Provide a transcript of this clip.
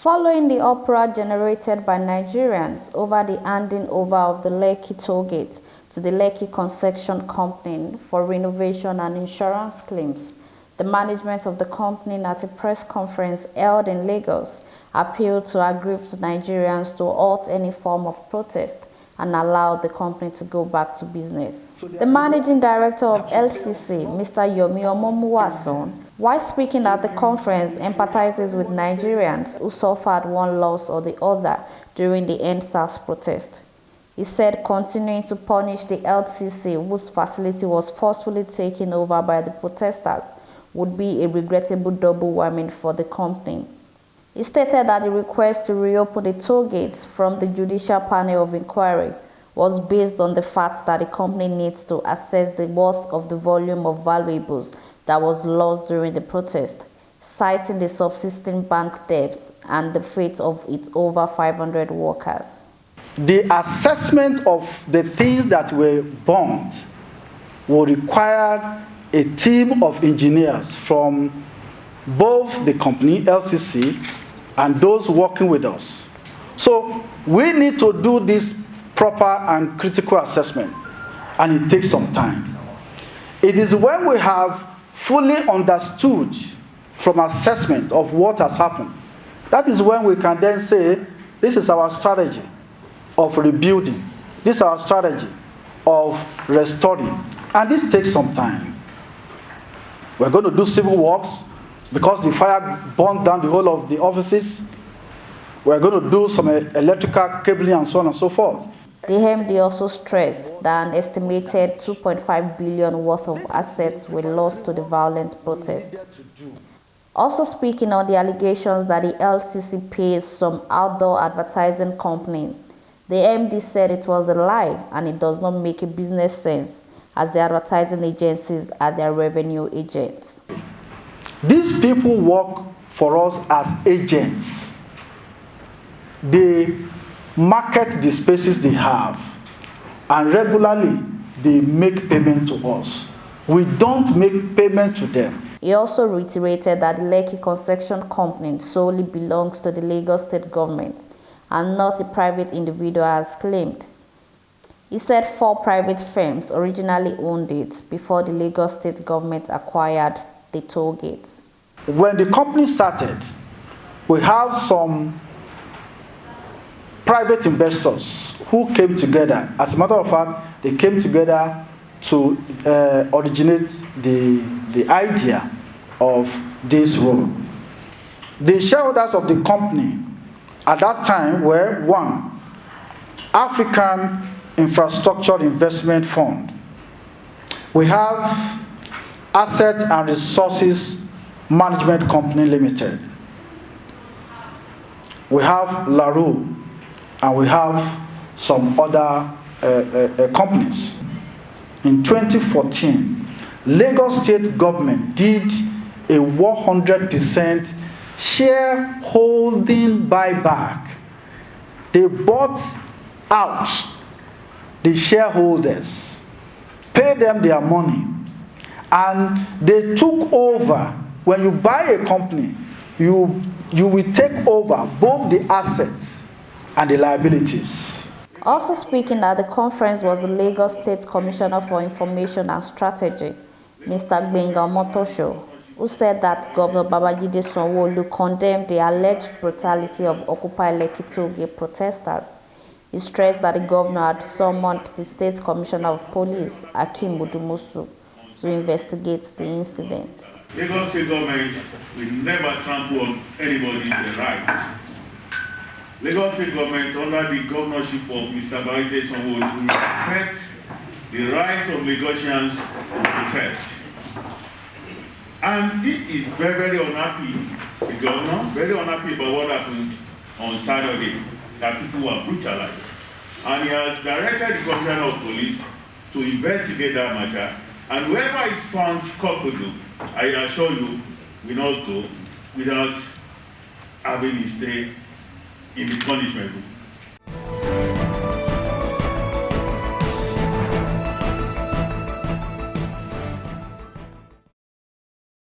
Following the uproar generated by Nigerians over the handing over of the Lekki toll gate to the Lekki Concession Company for renovation and insurance claims, the management of the company at a press conference held in Lagos appealed to aggrieved Nigerians to halt any form of protest and allow the company to go back to business. The managing director of LCC, Mr. Yomi Omomuwason, while speaking at the conference, empathizes with Nigerians who suffered one loss or the other during the EndSARS protest. He said continuing to punish the LCC, whose facility was forcefully taken over by the protesters, would be a regrettable double whammy for the company. He stated that the request to reopen the toll gates from the Judicial Panel of Inquiry was based on the fact that the company needs to assess the worth of the volume of valuables that was lost during the protest, citing the subsisting bank debt and the fate of its over 500 workers. The assessment of the things that were burned will require a team of engineers from both the company, LCC, and those working with us. So we need to do this proper and critical assessment, and it takes some time. It is when we have fully understood from assessment of what has happened, that is when we can then say, this is our strategy of rebuilding, this is our strategy of restoring, and this takes some time. We're going to do civil works because the fire burned down the whole of the offices. We're going to do some electrical cabling and so on and so forth. The MD also stressed that an estimated 2.5 billion worth of assets were lost to the violent protest. Also speaking on the allegations that the LCC pays some outdoor advertising companies, the MD said it was a lie and it does not make a business sense, as the advertising agencies are their revenue agents. These people work for us as agents. They market the spaces they have, and regularly they make payment to us. We don't make payment to them. He also reiterated that the Lekki Concession Company solely belongs to the Lagos State government and not a private individual as claimed. He said 4 private firms originally owned it before the Lagos State government acquired the toll gates. When the company started, we have some private investors who came together. As a matter of fact, they came together to originate the idea of this road. The shareholders of the company at that time were 1, African Infrastructure Investment Fund. We have Asset and Resources Management Company Limited. We have LaRue, and we have some other companies. In 2014, Lagos State government did a 100% shareholding buyback. They bought out the shareholders, paid them their money, and they took over. When you buy a company, you will take over both the assets and the liabilities. Also speaking at the conference was the Lagos State Commissioner for Information and Strategy, Mr. Gbenga Omotosho, who said that Governor Babajide Sanwo-Olu condemned the alleged brutality of Occupy Lekki toll gate protesters. He stressed that the governor had summoned the State Commissioner of Police, Akim Budumusu, to investigate the incident. Lagos State government will never trample on anybody's rights. Lagos State government, under the governorship of Mr. Babajide Sanwo-Olu, will respect the rights of Lagosians to protest. And he is very, very unhappy, the governor, very unhappy about what happened on Saturday, that people were brutalized. And he has directed the Commissioner of Police to investigate that matter. And whoever is found culpable, I assure you, will not go without having his day in the punishment.